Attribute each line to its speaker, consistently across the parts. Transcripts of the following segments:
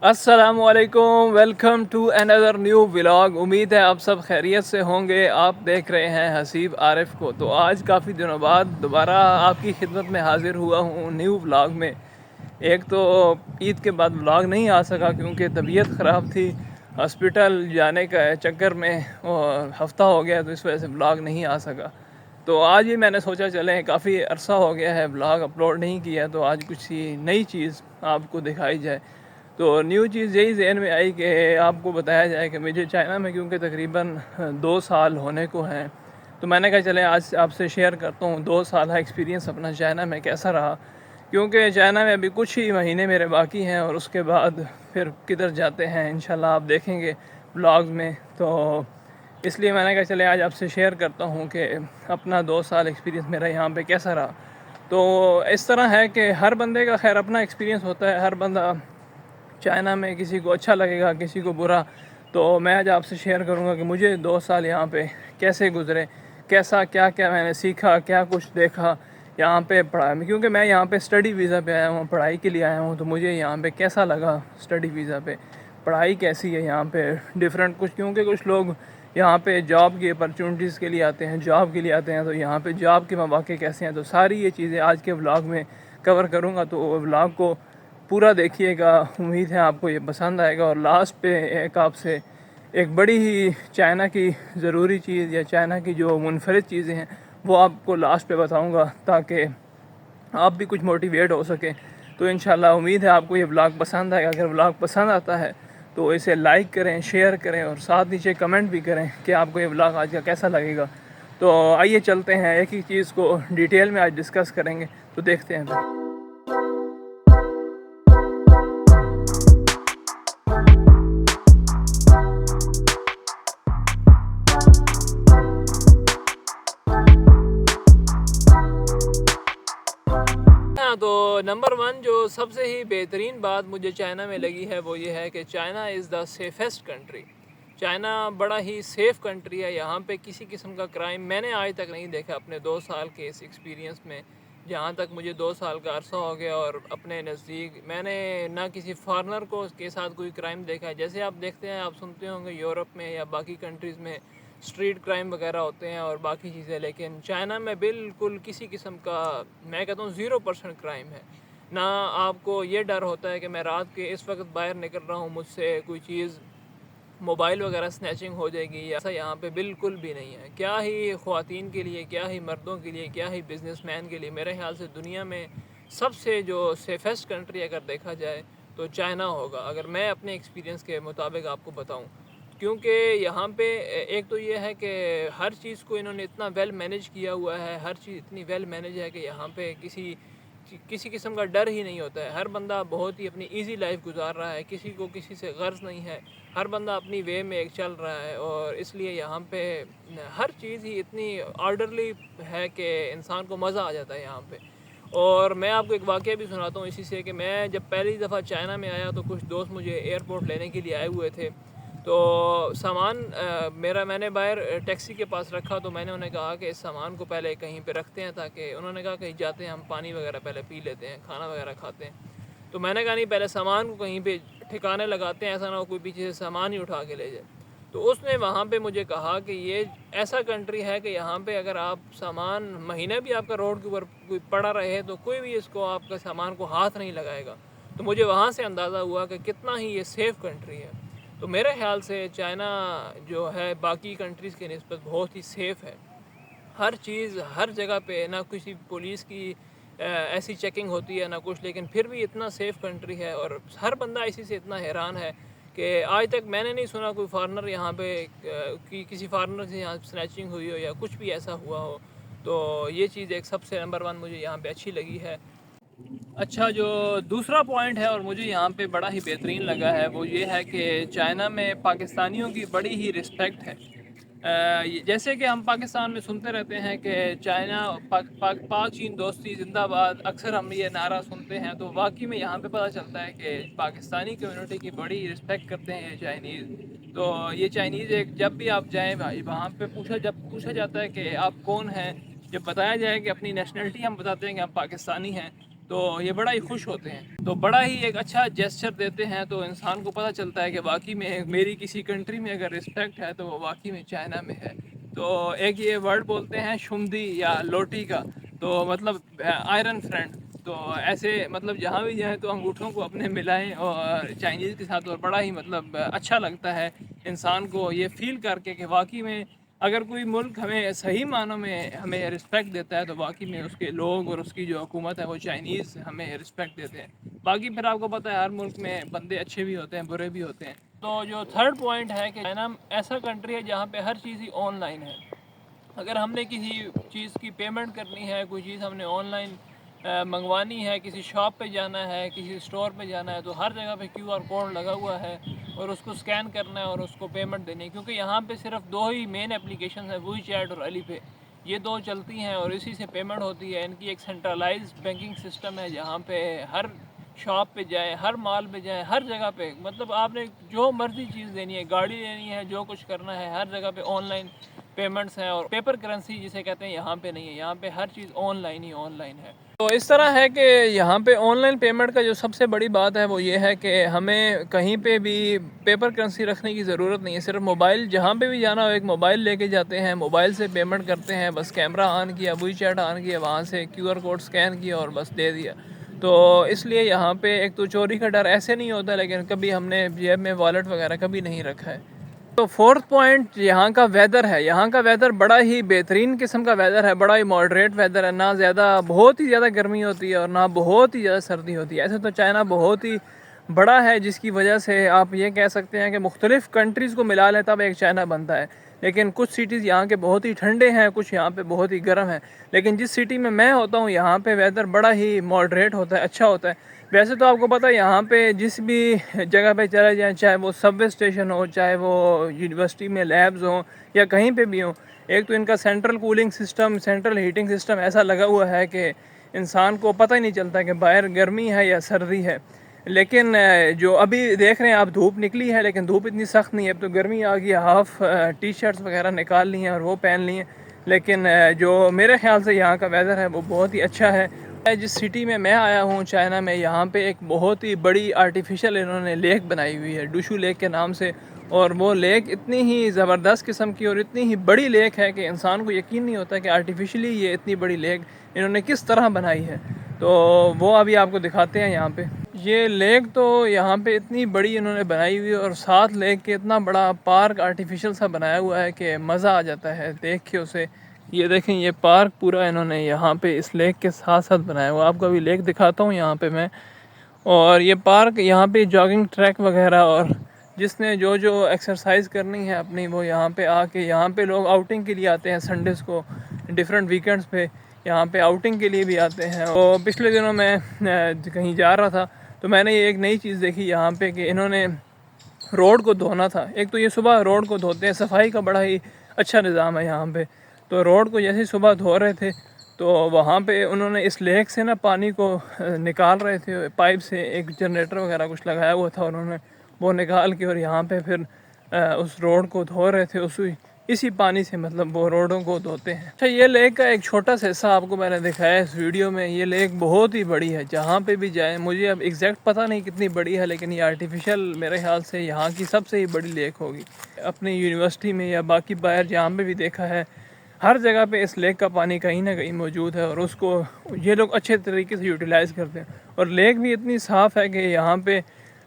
Speaker 1: अस्सलामुअलैकुम, welcome to another new vlog. उम्मीद है आप सब खैरियत से होंगे। आप देख रहे हैं हसीब आरिफ को। तो आज काफ़ी दिनों बाद दोबारा आपकी खिदमत में हाज़िर हुआ हूँ न्यू व्लॉग में। एक तो ईद के बाद व्लॉग नहीं आ सका क्योंकि तबीयत ख़राब थी, हॉस्पिटल जाने का चक्कर में और हफ़्ता हो गया, तो इस वजह से व्लॉग नहीं आ सका। तो आज ही मैंने सोचा चलें, काफ़ी अरसा हो गया है व्लॉग अपलोड नहीं किया, तो आज कुछ नई चीज़ आपको दिखाई जाए। तो न्यू चीज़ यही जहन में आई कि आपको बताया जाए कि मुझे चाइना में क्योंकि तकरीबन 2 साल होने को हैं, तो मैंने कहा चले आज आपसे शेयर करता हूँ 2 साल एक्सपीरियंस अपना चाइना में कैसा रहा। क्योंकि चाइना में अभी कुछ ही महीने मेरे बाकी हैं और उसके बाद फिर किधर जाते हैं इंशाल्लाह आप देखेंगे ब्लॉग में। तो इसलिए मैंने कहा चले आज आपसे शेयर करता हूँ कि अपना 2 साल एक्सपीरियंस मेरा यहाँ पे कैसा रहा। तो इस तरह है कि हर बंदे का खैर अपना एक्सपीरियंस होता है, हर बंदा चाइना में किसी को अच्छा लगेगा किसी को बुरा। तो मैं आज आपसे शेयर करूंगा कि मुझे 2 साल यहाँ पे कैसे गुजरे, कैसा क्या क्या मैंने सीखा, क्या कुछ देखा यहाँ पे पढ़ा। क्योंकि मैं यहाँ पे स्टडी वीज़ा पे आया हूँ, पढ़ाई के लिए आया हूँ, तो मुझे यहाँ पे कैसा लगा स्टडी वीज़ा पे, पढ़ाई कैसी है यहाँ पे डिफरेंट कुछ। क्योंकि कुछ लोग यहाँ पे जॉब की अपॉर्चुनिटीज़ के लिए आते हैं, जॉब के लिए आते हैं, तो यहाँ पे जॉब के मौके कैसे हैं। तो सारी ये चीज़ें आज के व्लॉग में कवर करूँगा, तो व्लॉग को पूरा देखिएगा। उम्मीद है आपको ये पसंद आएगा। और लास्ट पे एक आपसे एक बड़ी ही चाइना की ज़रूरी चीज़ या चाइना की जो मुनफरिद चीज़ें हैं वो आपको लास्ट पे बताऊंगा, ताकि आप भी कुछ मोटिवेट हो सकें। तो इंशाल्लाह उम्मीद है आपको ये व्लॉग पसंद आएगा। अगर व्लॉग पसंद आता है तो इसे लाइक करें, शेयर करें और साथ नीचे कमेंट भी करें कि आपको ये व्लॉग आज का कैसा लगेगा। तो आइए चलते हैं, एक ही चीज़ को डिटेल में आज डिस्कस करेंगे, तो देखते हैं फिर। हाँ, तो नंबर वन जो सबसे ही बेहतरीन बात मुझे चाइना में लगी है वो ये है कि China is the safest country. China बड़ा ही सेफ़ कंट्री है। यहाँ पे किसी किस्म का क्राइम मैंने आज तक नहीं देखा अपने 2 साल के इस एक्सपीरियंस में। जहाँ तक मुझे 2 साल का अरसा हो गया और अपने नज़दीक मैंने ना किसी फॉरनर को के साथ कोई क्राइम देखा है। जैसे आप देखते हैं, आप सुनते होंगे यूरोप में या बाकी कंट्रीज़ में स्ट्रीट क्राइम वगैरह होते हैं और बाकी चीज़ें, लेकिन चाइना में बिल्कुल किसी किस्म का, मैं कहता हूँ 0% क्राइम है। ना आपको ये डर होता है कि मैं रात के इस वक्त बाहर निकल रहा हूँ, मुझसे कोई चीज़ मोबाइल वगैरह स्नैचिंग हो जाएगी, ऐसा यहाँ पे बिल्कुल भी नहीं है। क्या ही ख़वातीन के लिए, क्या ही मर्दों के लिए, क्या ही बिजनेसमैन के लिए, मेरे ख्याल से दुनिया में सबसे जो सेफेस्ट कंट्री अगर देखा जाए तो चाइना होगा, अगर मैं अपने एक्सपीरियंस के मुताबिक आपको बताऊँ। क्योंकि यहाँ पे एक तो ये है कि हर चीज़ को इन्होंने इतना वेल मैनेज किया हुआ है, हर चीज़ इतनी वेल मैनेज है कि यहाँ पे किसी किस्म का डर ही नहीं होता है। हर बंदा बहुत ही अपनी इजी लाइफ गुजार रहा है, किसी को किसी से गर्ज नहीं है, हर बंदा अपनी वे में एक चल रहा है। और इसलिए यहाँ पे हर चीज़ ही इतनी ऑर्डरली है कि इंसान को मज़ा आ जाता है यहाँ पे। और मैं आपको एक वाक़या भी सुनाता हूँ इसी से, कि मैं जब पहली दफ़ा चाइना में आया तो कुछ दोस्त मुझे एयरपोर्ट लेने के लिए आए हुए थे। तो सामान मैंने बाहर टैक्सी के पास रखा, तो मैंने उन्हें कहा कि इस सामान को पहले कहीं पे रखते हैं, ताकि उन्होंने कहा कहीं जाते हैं हम पानी वगैरह पहले पी लेते हैं, खाना वगैरह खाते हैं। तो मैंने कहा नहीं, पहले सामान को कहीं पे ठिकाने लगाते हैं, ऐसा ना हो कोई पीछे से सामान ही उठा के ले जाए। तो उसने वहाँ पे मुझे कहा कि ये ऐसा कंट्री है कि यहाँ पे अगर आप सामान महीने भी आपका रोड के ऊपर कोई पड़ा रहे तो कोई भी इसको आपका सामान को हाथ नहीं लगाएगा। तो मुझे वहाँ से अंदाज़ा हुआ कि कितना ही ये सेफ़ कंट्री है। तो मेरे ख़्याल से चाइना जो है बाकी कंट्रीज़ के निस्बत बहुत ही सेफ़ है। हर चीज़ हर जगह पे, ना किसी पुलिस की ऐसी चेकिंग होती है ना कुछ, लेकिन फिर भी इतना सेफ़ कंट्री है। और हर बंदा इसी से इतना हैरान है कि आज तक मैंने नहीं सुना कोई फॉरेनर यहाँ पे कि किसी फॉरेनर से यहाँ स्नैचिंग हुई हो या कुछ भी ऐसा हुआ हो। तो ये चीज़ एक सबसे नंबर वन मुझे यहाँ पे अच्छी लगी है। अच्छा, जो दूसरा पॉइंट है और मुझे यहाँ पे बड़ा ही बेहतरीन लगा है वो ये है कि चाइना में पाकिस्तानियों की बड़ी ही रिस्पेक्ट है। जैसे कि हम पाकिस्तान में सुनते रहते हैं कि चाइना पाक चीन दोस्ती जिंदाबाद, अक्सर हम ये नारा सुनते हैं, तो वाकई में यहाँ पे पता चलता है कि पाकिस्तानी कम्युनिटी की बड़ी रिस्पेक्ट करते हैं ये चाइनीज़। तो ये चाइनीज़ एक, जब भी आप जाएँ भाई वहाँ पे जब पूछा जाता है कि आप कौन हैं, जब बताया जाए कि अपनी नेशनलिटी हम बताते हैं कि हम पाकिस्तानी हैं, तो ये बड़ा ही खुश होते हैं, तो बड़ा ही एक अच्छा जेस्चर देते हैं। तो इंसान को पता चलता है कि वाकई में मेरी किसी कंट्री में अगर रिस्पेक्ट है तो वो वाकई में चाइना में है। तो एक ये वर्ड बोलते हैं शुमदी या लोटी का, तो मतलब आयरन फ्रेंड। तो ऐसे मतलब जहाँ भी जाए तो अंगूठों को अपने मिलाएं और चाइनीज़ के साथ, और बड़ा ही मतलब अच्छा लगता है इंसान को ये फील करके कि वाकई में अगर कोई मुल्क हमें सही मानों में हमें रिस्पेक्ट देता है तो वाकई में उसके लोग और उसकी जो हुकूमत है वो चाइनीज़ हमें रिस्पेक्ट देते हैं। बाकी फिर आपको पता है हर मुल्क में बंदे अच्छे भी होते हैं, बुरे भी होते हैं। तो जो थर्ड पॉइंट है कि चाइना ऐसा कंट्री है जहाँ पे हर चीज़ ही ऑनलाइन है। अगर हमने किसी चीज़ की पेमेंट करनी है, कोई चीज़ हमने ऑनलाइन मंगवानी है, किसी शॉप पे जाना है, किसी स्टोर पे जाना है, तो हर जगह पे क्यूआर कोड लगा हुआ है और उसको स्कैन करना है और उसको पेमेंट देनी है। क्योंकि यहाँ पे सिर्फ दो ही मेन एप्लीकेशन है, वही चैट और अलीपे, ये दो चलती हैं और इसी से पेमेंट होती है। इनकी एक सेंट्रलाइज बैंकिंग सिस्टम है जहाँ पे हर शॉप पे जाए, हर मॉल पे जाए, हर जगह पे मतलब आपने जो मर्जी चीज़ देनी है, गाड़ी लेनी है, जो कुछ करना है, हर जगह पे ऑनलाइन पेमेंट्स हैं। और पेपर करेंसी जिसे कहते हैं यहाँ पे नहीं है, यहाँ पे हर चीज़ ऑनलाइन ही ऑनलाइन है। तो इस तरह है कि यहाँ पे ऑनलाइन पेमेंट का जो सबसे बड़ी बात है वो ये है कि हमें कहीं पे भी पेपर करेंसी रखने की ज़रूरत नहीं है। सिर्फ मोबाइल, जहाँ पे भी जाना हो एक मोबाइल लेके जाते हैं, मोबाइल से पेमेंट करते हैं, बस कैमरा ऑन किया, वी चैट ऑन किया, वहाँ से क्यूआर कोड स्कैन किया और बस दे दिया। तो इसलिए यहाँ पे एक तो चोरी का डर ऐसे नहीं होता, लेकिन कभी हमने जेब में वॉलेट वगैरह कभी नहीं रखा है। तो फोर्थ पॉइंट यहाँ का वेदर है। यहाँ का वेदर बड़ा ही बेहतरीन किस्म का वेदर है, बड़ा ही मॉडरेट वेदर है। ना ज़्यादा बहुत ही ज़्यादा गर्मी होती है और ना बहुत ही ज़्यादा सर्दी होती है। ऐसे तो चाइना बहुत ही बड़ा है, जिसकी वजह से आप ये कह सकते हैं कि मुख्तलिफ़ कंट्रीज़ को मिला लें तब एक चाइना बनता है। लेकिन कुछ सिटीज़ यहाँ के बहुत ही ठंडे हैं, कुछ यहाँ पे बहुत ही गर्म है। लेकिन जिस सिटी में मैं होता हूँ यहाँ पे वेदर बड़ा ही मॉडरेट होता है, अच्छा होता है। वैसे तो आपको पता है यहाँ पे जिस भी जगह पे चले जाएं, चाहे वो सबवे स्टेशन हो, चाहे वो यूनिवर्सिटी में लैब्स हों या कहीं पे भी हों, एक तो इनका central cooling system, central heating system ऐसा लगा हुआ है कि इंसान को पता ही नहीं चलता कि बाहर गर्मी है या सर्दी है। लेकिन जो अभी देख रहे हैं आप, धूप निकली है लेकिन धूप इतनी सख्त नहीं है। अब तो गर्मी आ गई, हाफ टी शर्ट्स वगैरह निकाल ली हैं और वो पहन ली हैं। लेकिन जो मेरे ख्याल से यहाँ का वेदर है वो बहुत ही अच्छा है। जिस सिटी में मैं आया हूँ चाइना में, यहाँ पे एक बहुत ही बड़ी आर्टिफिशियल इन्होंने लेक बनाई हुई है, डुशू लेक के नाम से। और वो लेक इतनी ही ज़बरदस्त किस्म की और इतनी ही बड़ी लेक है कि इंसान को यकीन नहीं होता कि आर्टिफिशियली ये इतनी बड़ी लेक इन्होंने किस तरह बनाई है। तो वो अभी आपको दिखाते हैं यहाँ पे। ये लेक तो यहाँ पे इतनी बड़ी इन्होंने बनाई हुई है और साथ लेक के इतना बड़ा पार्क आर्टिफिशियल सा बनाया हुआ है कि मज़ा आ जाता है देख के उसे। ये देखें, ये पार्क पूरा इन्होंने यहाँ पे इस लेक के साथ साथ बनाया हुआ। आपको अभी लेक दिखाता हूँ यहाँ पे मैं। और ये पार्क, यहाँ पे जॉगिंग ट्रैक वगैरह, और जिसने जो जो एक्सरसाइज करनी है अपनी, वो यहाँ पे आके, यहाँ पे लोग आउटिंग के लिए आते हैं संडेज़ को, डिफरेंट वीकेंड्स पे यहाँ पे आउटिंग के लिए भी आते हैं। और पिछले दिनों मैं कहीं जा रहा था तो मैंने ये एक नई चीज़ देखी यहाँ पे कि इन्होंने रोड को धोना था। एक तो ये सुबह रोड को धोते हैं, सफाई का बड़ा ही अच्छा निज़ाम है यहाँ पे। तो रोड को जैसे ही सुबह धो रहे थे तो वहाँ पे उन्होंने इस लेक से ना पानी को निकाल रहे थे पाइप से, एक जनरेटर वगैरह कुछ लगाया हुआ था, उन्होंने वो निकाल के और यहाँ पे फिर उस रोड को धो रहे थे उसी इसी पानी से, मतलब वो रोडों को धोते हैं। अच्छा, ये लेक का एक छोटा सा हिस्सा आपको मैंने दिखाया इस वीडियो में। ये लेक बहुत ही बड़ी है, जहाँ पे भी जाए, मुझे अब एग्जैक्ट पता नहीं कितनी बड़ी है, लेकिन ये आर्टिफिशियल मेरे ख्याल से यहाँ की सबसे ही बड़ी लेक होगी। अपनी यूनिवर्सिटी में या बाकी बाहर जहाँ पे भी देखा है, हर जगह पे इस लेक का पानी कहीं ना कहीं मौजूद है और उसको ये लोग अच्छे तरीके से यूटिलाइज़ करते हैं। और लेक भी इतनी साफ़ है कि यहाँ पे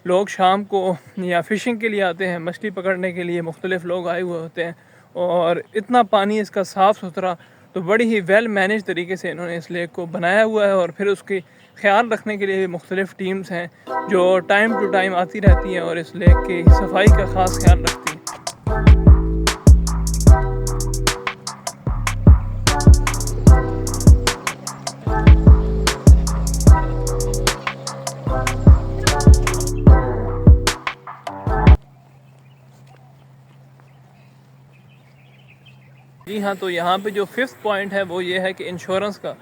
Speaker 1: लोग शाम को या फ़िशिंग के लिए आते हैं, मछली पकड़ने के लिए मुख्तलिफ़ लोग आए हुए होते हैं। और इतना पानी इसका साफ़ सुथरा, तो बड़ी ही वेल मैनेज तरीके से इन्होंने इस लेक को बनाया हुआ है। और फिर उसकी ख्याल रखने के लिए भी मुख्तलिफ़ टीम्स हैं जो टाइम टू टाइम आती रहती हैं और इस लेक की सफाई का ख़ास ख्याल रखती हैं। जी हाँ, तो यहाँ पे जो फिफ्थ पॉइंट है वो ये है कि इंश्योरेंस का।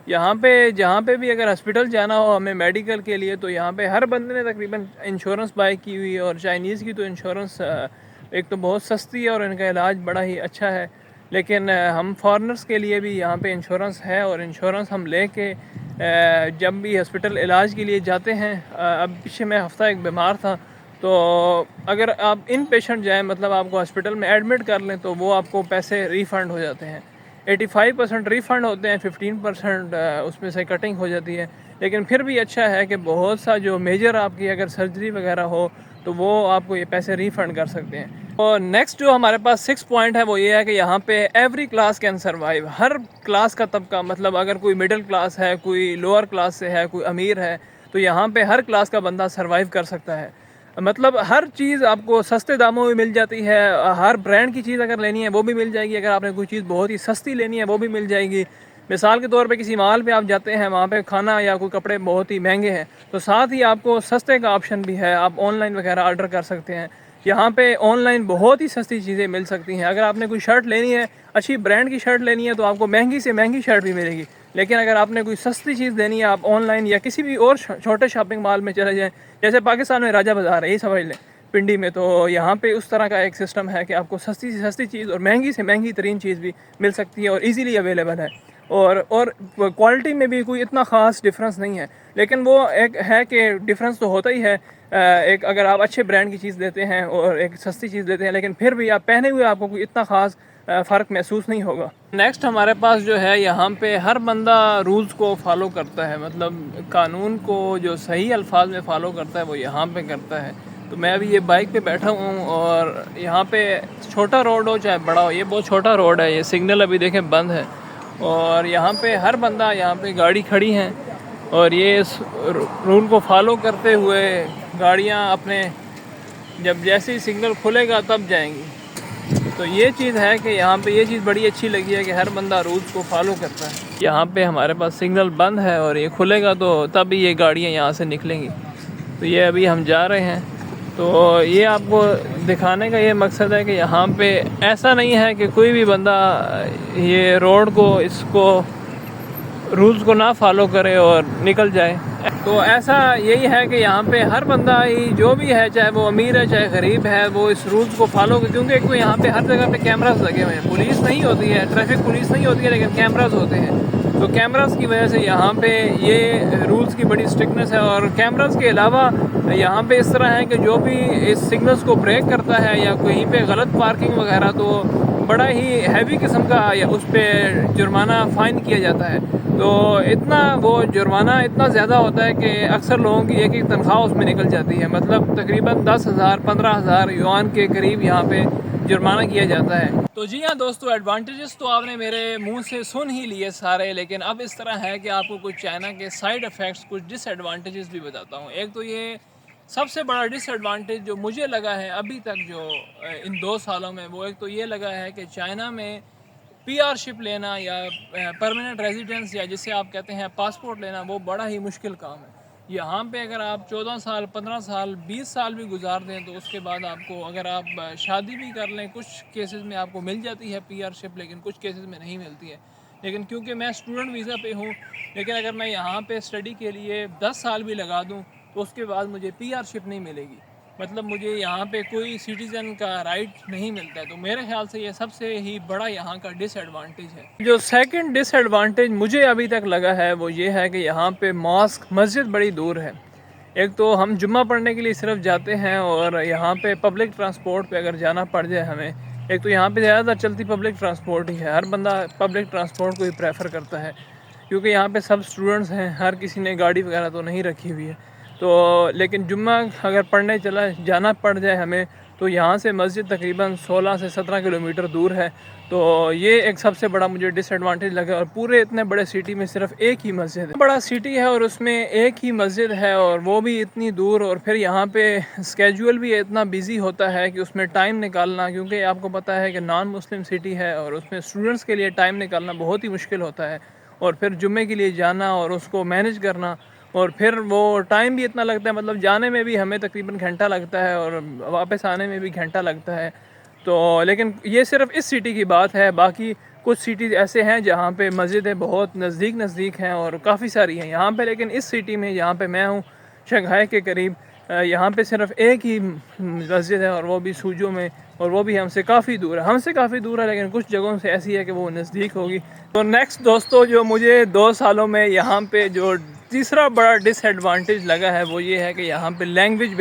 Speaker 1: यहाँ पे जहाँ पे भी अगर हॉस्पिटल जाना हो हमें मेडिकल के लिए, तो यहाँ पे हर बंदे ने तकरीबन इंश्योरेंस बाय की हुई है। और चाइनीज़ की तो इंश्योरेंस एक तो बहुत सस्ती है और इनका इलाज बड़ा ही अच्छा है। लेकिन हम फॉरेनर्स के लिए भी यहाँ पे इंश्योरेंस है और इंश्योरेंस हम ले के जब भी हॉस्पिटल इलाज के लिए जाते हैं, अब पीछे मैं हफ्ता एक बीमार था, तो अगर आप इन पेशेंट जाएँ, मतलब आपको हॉस्पिटल में एडमिट कर लें, तो वो आपको पैसे रिफ़ंड हो जाते हैं। 85% रिफ़ंड होते हैं, 15% उसमें से कटिंग हो जाती है। लेकिन फिर भी अच्छा है कि बहुत सा जो मेजर आपकी अगर सर्जरी वगैरह हो, तो वो आपको ये पैसे रिफ़ंड कर सकते हैं। और नेक्स्ट जो हमारे पास 6 पॉइंट है वो ये है कि यहाँ पे every class can survive. Her class का तबका, मतलब अगर कोई मिडिल क्लास है, कोई लोअर क्लास से है, कोई अमीर है, तो यहाँ पे हर क्लास का बंदा सर्वाइव कर सकता है। मतलब हर चीज़ आपको सस्ते दामों में मिल जाती है। हर ब्रांड की चीज़ अगर लेनी है वो भी मिल जाएगी। अगर आपने कोई चीज़ बहुत ही सस्ती लेनी है वो भी मिल जाएगी। मिसाल के तौर पे किसी मॉल पे आप जाते हैं, वहाँ पे खाना या कोई कपड़े बहुत ही महंगे हैं, तो साथ ही आपको सस्ते का ऑप्शन भी है। आप ऑनलाइन वगैरह ऑर्डर कर सकते हैं। यहाँ पे ऑनलाइन बहुत ही सस्ती चीज़ें मिल सकती हैं। अगर आपने कोई शर्ट लेनी है, अच्छी ब्रांड की शर्ट लेनी है, तो आपको महंगी से महंगी शर्ट भी मिलेगी। लेकिन अगर आपने कोई सस्ती चीज़ लेनी है, आप ऑनलाइन या किसी भी और छोटे शॉपिंग मॉल में चले जाएँ, जैसे पाकिस्तान में राजा बाज़ार है, ये समझ लें, पिंडी में, तो यहाँ पे उस तरह का एक सिस्टम है कि आपको सस्ती से सस्ती चीज़ और महंगी से महंगी तरीन चीज़ भी मिल सकती है और इजीली अवेलेबल है। और क्वालिटी में भी कोई इतना ख़ास डिफरेंस नहीं है। लेकिन वो एक है कि डिफरेंस तो होता ही है। एक अगर आप अच्छे ब्रांड की चीज़ लेते हैं और एक सस्ती चीज़ लेते हैं, लेकिन फिर भी आप पहने हुए आपको कोई इतना ख़ास फ़र्क महसूस नहीं होगा। नेक्स्ट हमारे पास जो है, यहाँ पे हर बंदा रूल्स को फॉलो करता है, मतलब कानून को जो सही अल्फाज में फ़ॉलो करता है वो यहाँ पे करता है। तो मैं अभी ये बाइक पे बैठा हूँ और यहाँ पे छोटा रोड हो चाहे बड़ा हो, ये बहुत छोटा रोड है, ये सिग्नल अभी देखें बंद है। और यहाँ पे हर बंदा, यहाँ पे गाड़ी खड़ी हैं और ये इस रूल को फॉलो करते हुए गाड़ियाँ अपने, जब जैसे ही सिग्नल खुलेगा तब जाएंगी। तो ये चीज़ है कि यहाँ पे ये चीज़ बड़ी अच्छी लगी है कि हर बंदा रूल्स को फॉलो करता है। यहाँ पे हमारे पास सिग्नल बंद है और ये खुलेगा तो तब ये गाड़ियाँ यहाँ से निकलेंगी। तो ये अभी हम जा रहे हैं। तो ये आपको दिखाने का ये मकसद है कि यहाँ पे ऐसा नहीं है कि कोई भी बंदा ये रोड को, इसको रूल्स को ना फॉलो करे और निकल जाए। तो ऐसा यही है कि यहाँ पे हर बंदा ही जो भी है, चाहे वो अमीर है चाहे गरीब है, वो इस रूल्स को फॉलो करे। क्योंकि एक तो यहाँ पे हर जगह पे कैमरास लगे हुए हैं। पुलिस नहीं होती है, ट्रैफिक पुलिस नहीं होती है, लेकिन कैमरास होते हैं। तो कैमरास की वजह से यहाँ पे ये रूल्स की बड़ी स्ट्रिक्टनेस है। और कैमरास के अलावा यहाँ पे इस तरह है कि जो भी इस सिग्नल्स को ब्रेक करता है या कहीं पे गलत पार्किंग वगैरह, तो बड़ा ही हैवी किस्म का या उस पर जुर्माना फ़ाइन किया जाता है। तो इतना वो जुर्माना इतना ज़्यादा होता है कि अक्सर लोगों की एक तनख्वाह उसमें निकल जाती है। मतलब तकरीबन 10,000 15,000 युआन के करीब यहाँ पे जुर्माना किया जाता है। तो जी हाँ दोस्तों, एडवांटेजेस तो आपने मेरे मुंह से सुन ही लिए सारे, लेकिन अब इस तरह है कि आपको कुछ चाइना के साइड इफ़ेक्ट्स, कुछ डिसएडवांटेजेस भी बताता हूँ। एक तो ये सबसे बड़ा डिसएडवांटेज जो मुझे लगा है अभी तक जो इन 2 सालों में, वो एक तो ये लगा है कि चाइना में पीआरशिप लेना या परमानेंट रेजिडेंस या जिसे आप कहते हैं पासपोर्ट लेना, वो बड़ा ही मुश्किल काम है। यहाँ पे अगर आप 14 साल 15 साल 20 साल भी गुजार दें, तो उसके बाद आपको, अगर आप शादी भी कर लें, कुछ केसेस में आपको मिल जाती है पीआरशिप, लेकिन कुछ केसेस में नहीं मिलती है। लेकिन क्योंकि मैं स्टूडेंट वीज़ा पे हूँ, लेकिन अगर मैं यहाँ पे स्टडी के लिए 10 साल भी लगा दूँ, तो उसके बाद मुझे पीआरशिप नहीं मिलेगी। मतलब मुझे यहाँ पे कोई सिटीज़न का राइट नहीं मिलता है। तो मेरे ख्याल से ये सबसे ही बड़ा यहाँ का डिसएडवांटेज है। जो सेकंड डिसएडवांटेज मुझे अभी तक लगा है वो ये है कि यहाँ पे मॉस्क, मस्जिद बड़ी दूर है। एक तो हम जुम्मा पढ़ने के लिए सिर्फ जाते हैं, और यहाँ पे पब्लिक ट्रांसपोर्ट पे अगर जाना पड़ जाए हमें, एक तो यहाँ पे ज़्यादातर चलती पब्लिक ट्रांसपोर्ट ही है। हर बंदा पब्लिक ट्रांसपोर्ट को ही प्रेफर करता है, क्योंकि यहाँ पे सब स्टूडेंट्स हैं, हर किसी ने गाड़ी वगैरह तो नहीं रखी हुई है। तो लेकिन जुम्मा अगर पढ़ने जाना पड़ जाए हमें, तो यहाँ से मस्जिद तकरीबन 16 से 17 किलोमीटर दूर है। तो ये एक सबसे बड़ा मुझे डिसएडवांटेज लगा। और पूरे इतने बड़े सिटी में सिर्फ एक ही मस्जिद है। बड़ा सिटी है और उसमें एक ही मस्जिद है, और वो भी इतनी दूर। और फिर यहाँ पे स्केड्यूल भी इतना बिजी होता है कि उसमें टाइम निकालना, क्योंकि आपको पता है कि नॉन मुस्लिम सिटी है और उसमें स्टूडेंट्स के लिए टाइम निकालना बहुत ही मुश्किल होता है। और फिर जुम्मे के लिए जाना और उसको मैनेज करना, और फिर वो टाइम भी इतना लगता है, मतलब जाने में भी हमें तकरीबन घंटा लगता है और वापस आने में भी घंटा लगता है। तो लेकिन ये सिर्फ इस सिटी की बात है। बाकी कुछ सिटीज़ ऐसे हैं जहाँ पे मस्जिदें बहुत नज़दीक हैं और काफ़ी सारी हैं यहाँ पे। लेकिन इस सिटी में, जहाँ पे मैं हूँ, शंघाई के करीब, यहाँ पे सिर्फ एक ही मस्जिद है और वो भी सूजो में, और वो भी हमसे काफ़ी दूर है, लेकिन कुछ जगहों से ऐसी है कि वो नज़दीक होगी। तो नेक्स्ट दोस्तों, जो मुझे 2 सालों में यहाँ पे जो तीसरा बड़ा डिसएडवांटेज लगा है वो ये है कि यहाँ पे लैंग्वेज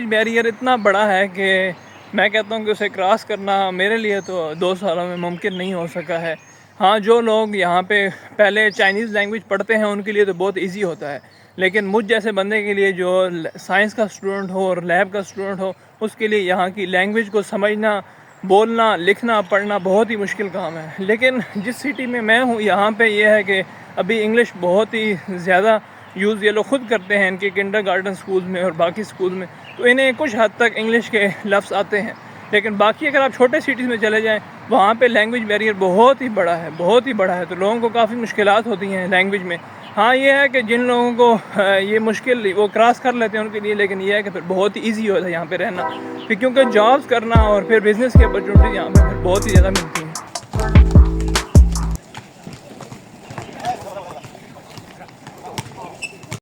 Speaker 1: बैरियर इतना बड़ा है कि मैं कहता हूँ कि उसे क्रॉस करना मेरे लिए तो 2 सालों में मुमकिन नहीं हो सका है। हाँ, जो लोग यहाँ पे पहले चाइनीज़ लैंग्वेज पढ़ते हैं उनके लिए तो बहुत इजी होता है, लेकिन मुझ जैसे बंदे के लिए जो साइंस का स्टूडेंट हो और लैब का स्टूडेंट हो, उसके लिए यहाँ की लैंग्वेज को समझना, बोलना, लिखना, पढ़ना बहुत ही मुश्किल काम है। लेकिन जिस सिटी में मैं हूँ यहाँ पे ये है कि अभी इंग्लिश बहुत ही ज़्यादा यूज़ ये लोग ख़ुद करते हैं इनके किंडरगार्टन स्कूल में और बाकी स्कूल में, तो इन्हें कुछ हद तक इंग्लिश के लफ्ज़ आते हैं। लेकिन बाकी अगर आप छोटे सिटीज़ में चले जाएँ, वहाँ पे लैंग्वेज बैरियर बहुत ही बड़ा है, तो लोगों को काफ़ी मुश्किलात होती हैं लैंग्वेज में। हाँ, ये है कि जिन लोगों को ये मुश्किल वो क्रॉस कर लेते हैं उनके लिए, लेकिन ये है कि फिर बहुत ही ईजी होता है यहाँ पे रहना, फिर क्योंकि जॉब्स करना और फिर बिज़नेस की अपॉर्चुनिटी यहाँ पे फिर बहुत ही ज़्यादा मिलती हैं।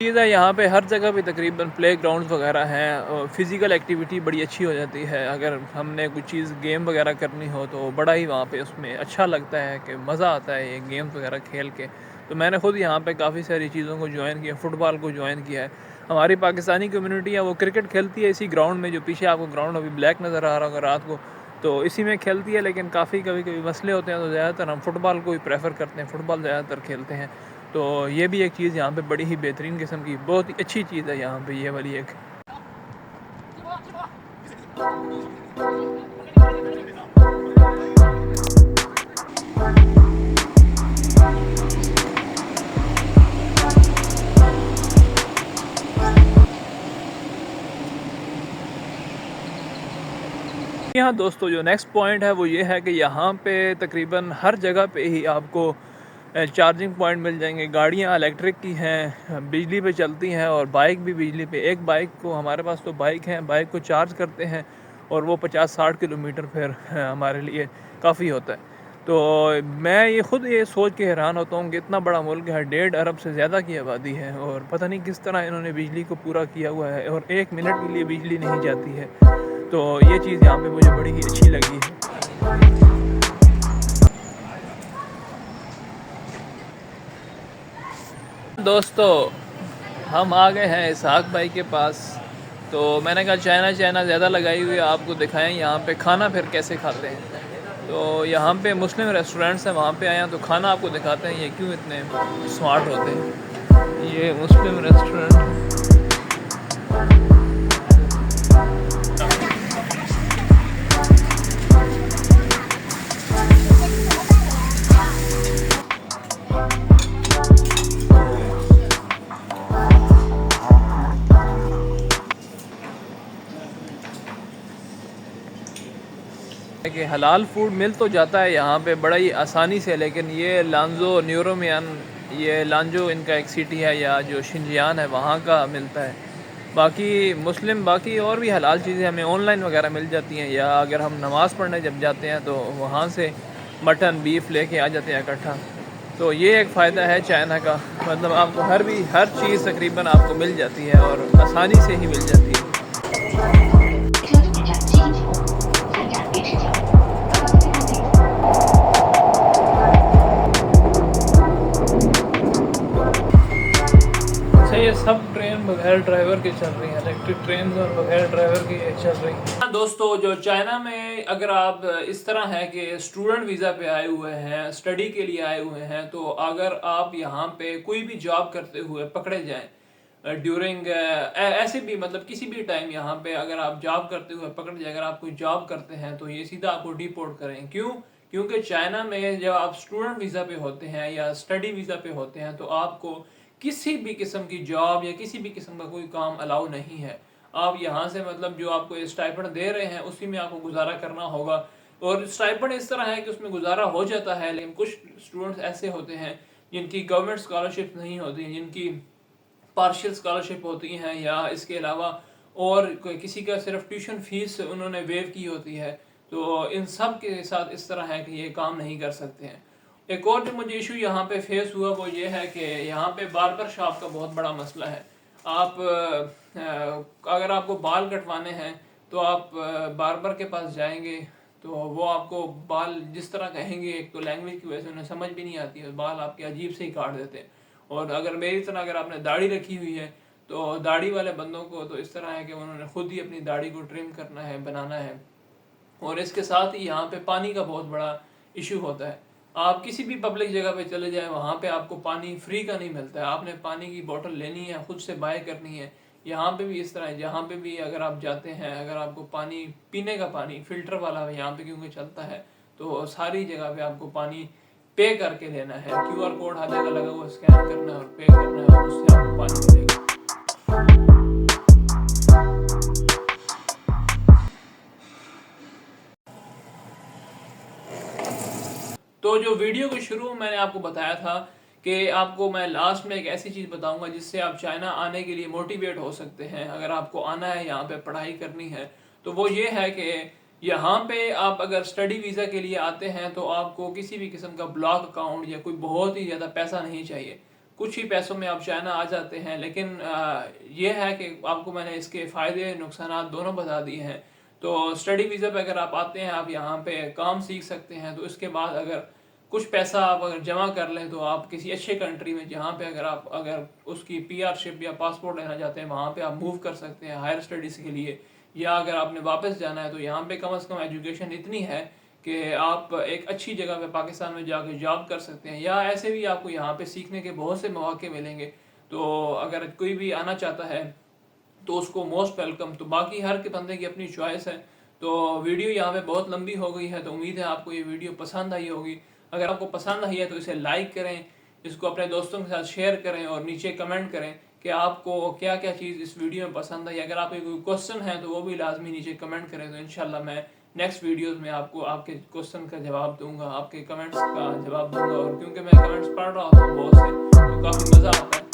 Speaker 1: चीज़ है, यहाँ पे हर जगह पे तकरीबन प्ले ग्राउंड्स वगैरह हैं और फ़िज़िकल एक्टिविटी बड़ी अच्छी हो जाती है। अगर हमने कुछ चीज़ गेम वगैरह करनी हो तो बड़ा ही वहाँ पे उसमें अच्छा लगता है कि मज़ा आता है ये गेम्स वगैरह खेल के। तो मैंने ख़ुद यहाँ पे काफ़ी सारी चीज़ों को ज्वाइन किया, फ़ुटबॉल को ज्वाइन किया है। हमारी पाकिस्तानी कम्युनिटी है वो क्रिकेट खेलती है इसी ग्राउंड में, जो पीछे आपको ग्राउंड अभी ब्लैक नज़र आ रहा होगा रात को, तो इसी में खेलती है। लेकिन कभी कभी मसले होते हैं तो ज़्यादातर हम फ़ुटबॉल को ही प्रेफर करते हैं, फ़ुटबॉल ज़्यादातर खेलते हैं। तो ये भी एक चीज़ यहाँ पे बड़ी ही बेहतरीन किस्म की बहुत ही अच्छी चीज़ है यहाँ पे ये वाली एक। यहाँ दोस्तों जो नेक्स्ट पॉइंट है वो ये है कि यहाँ पे तकरीबन हर जगह पे ही आपको चार्जिंग पॉइंट मिल जाएंगे। गाड़ियाँ इलेक्ट्रिक की हैं, बिजली पे चलती हैं, और बाइक भी बिजली पे। एक बाइक को, हमारे पास तो बाइक है, बाइक को चार्ज करते हैं और वो 50-60 किलोमीटर फिर हमारे लिए काफ़ी होता है। तो मैं ये ख़ुद ये सोच के हैरान होता हूँ कि इतना बड़ा मुल्क है, 1.5 अरब से ज़्यादा की आबादी है, और पता नहीं किस तरह इन्होंने बिजली को पूरा किया हुआ है और 1 मिनट के लिए बिजली नहीं जाती है। तो ये चीज़ यहाँ पे मुझे बड़ी ही अच्छी लगी है। दोस्तों, हम आ गए हैं इसहाक भाई के पास। तो मैंने कहा चाइना ज़्यादा लगाई हुई है, आपको दिखाएं यहाँ पे खाना फिर कैसे खाते हैं। तो यहाँ पे मुस्लिम रेस्टोरेंट्स हैं, वहाँ पे आए हैं तो खाना आपको दिखाते हैं ये क्यों इतने स्मार्ट होते हैं। ये मुस्लिम रेस्टोरेंट कि हलाल फूड मिल तो जाता है यहाँ पे बड़ा ही आसानी से, लेकिन ये लांजो न्यूरोमियान, ये लांजो इनका एक सिटी है, या जो शिंजियान है वहाँ का मिलता है। बाकी और भी हलाल चीज़ें हमें ऑनलाइन वगैरह मिल जाती हैं, या अगर हम नमाज़ पढ़ने जब जाते हैं तो वहाँ से मटन बीफ लेके आ जाते हैं इकट्ठा। तो ये एक फ़ायदा है चाइना का, मतलब आपको हर चीज़ तकरीबन आपको मिल जाती है और आसानी से ही मिल जाती है। ये सब ट्रेन बगैर ड्राइवर के चल रही हैं, इलेक्ट्रिक ट्रेन और बगैर ड्राइवर की चल रही हैं। दोस्तों, जो चाइना में अगर आप इस तरह है कि स्टूडेंट वीज़ा पे आए हुए हैं, स्टडी के लिए आए हुए हैं, तो अगर आप यहाँ पे कोई भी जॉब करते हुए पकड़े जाएं ड्यूरिंग ऐसे भी मतलब किसी भी टाइम यहाँ पे अगर आप जॉब करते हुए पकड़े जाए, अगर आप कोई जॉब करते हैं तो ये सीधा आपको डिपोर्ट करें। क्यों? क्योंकि चाइना में जब आप स्टूडेंट वीज़ा पे होते हैं या स्टडी वीज़ा पे होते हैं तो आपको किसी भी किस्म की जॉब या किसी भी किस्म का कोई काम अलाउ नहीं है। आप यहाँ से मतलब जो आपको स्टाइपेंड दे रहे हैं उसी में आपको गुजारा करना होगा, और स्टाइपेंड इस तरह है कि उसमें गुजारा हो जाता है। लेकिन कुछ स्टूडेंट्स ऐसे होते हैं जिनकी गवर्नमेंट स्कॉलरशिप नहीं होती, जिनकी पार्शियल स्कॉलरशिप होती हैं, या इसके अलावा और किसी का सिर्फ ट्यूशन फीस उन्होंने वेव की होती है। तो इन सब के साथ इस तरह है कि ये काम नहीं कर सकते हैं। एक और जो मुझे इशू यहाँ पे फेस हुआ वो ये है कि यहाँ पे बार्बर शॉप का बहुत बड़ा मसला है। आप अगर आपको बाल कटवाने हैं तो आप बार्बर के पास जाएंगे तो वो आपको बाल जिस तरह कहेंगे, एक तो लैंग्वेज की वजह से उन्हें समझ भी नहीं आती है, बाल आपके अजीब से ही काट देते हैं। और अगर मेरी तरह अगर आपने दाढ़ी रखी हुई है तो दाढ़ी वाले बंदों को तो इस तरह है कि उन्होंने खुद ही अपनी दाढ़ी को ट्रिम करना है, बनाना है। और इसके साथ ही यहाँ पे पानी का बहुत बड़ा इशू होता है। आप किसी भी पब्लिक जगह पे चले जाएं, वहाँ पे आपको पानी फ्री का नहीं मिलता है, आपने पानी की बोतल लेनी है, खुद से बाय करनी है। यहाँ पे भी इस तरह है, जहाँ पे भी अगर आप जाते हैं, अगर आपको पानी पीने का पानी फिल्टर वाला यहाँ पे क्योंकि चलता है, तो सारी जगह पे आपको पानी पे करके लेना है। QR कोड हर जगह लगा हुआ, स्कैन करना है और पे करना है और उससे आपको पानी मिलेगा। तो जो वीडियो के शुरू में मैंने आपको बताया था कि आपको मैं लास्ट में एक ऐसी चीज़ बताऊंगा जिससे आप चाइना आने के लिए मोटिवेट हो सकते हैं, अगर आपको आना है यहाँ पे पढ़ाई करनी है। तो वो ये है कि यहाँ पे आप अगर स्टडी वीज़ा के लिए आते हैं तो आपको किसी भी किस्म का ब्लॉक अकाउंट या कोई बहुत ही ज़्यादा पैसा नहीं चाहिए, कुछ ही पैसों में आप चाइना आ जाते हैं। लेकिन ये है कि आपको मैंने इसके फ़ायदे नुकसान दोनों बता दिए हैं। तो स्टडी वीज़ा पे अगर आप आते हैं, आप यहाँ पे काम सीख सकते हैं, तो इसके बाद अगर कुछ पैसा आप अगर जमा कर लें तो आप किसी अच्छे कंट्री में, जहाँ पे अगर उसकी पीआरशिप या पासपोर्ट लेना चाहते हैं, वहाँ पे आप मूव कर सकते हैं हायर स्टडीज़ के लिए। या अगर आपने वापस जाना है तो यहाँ पे कम से कम एजुकेशन इतनी है कि आप एक अच्छी जगह पे पाकिस्तान में जाके जॉब कर सकते हैं, या ऐसे भी आपको यहाँ पे सीखने के बहुत से मौके मिलेंगे। तो अगर कोई भी आना चाहता है तो उसको मोस्ट वेलकम। तो बाकी हर के बंदे की अपनी चॉइस है। तो वीडियो यहाँ पे बहुत लंबी हो गई है, तो उम्मीद है आपको ये वीडियो पसंद आई होगी। अगर आपको पसंद आई है तो इसे लाइक करें, इसको अपने दोस्तों के साथ शेयर करें और नीचे कमेंट करें कि आपको क्या क्या चीज़ इस वीडियो में पसंद आई। अगर आपके कोई क्वेश्चन है तो वो भी लाजमी नीचे कमेंट करें, तो इंशाल्लाह मैं नेक्स्ट वीडियोस में आपको आपके क्वेश्चन का जवाब दूंगा, आपके कमेंट्स का जवाब दूंगा। और क्योंकि मैं कमेंट्स पढ़ रहा हूँ बहुत से, तो काफ़ी मज़ा आता है।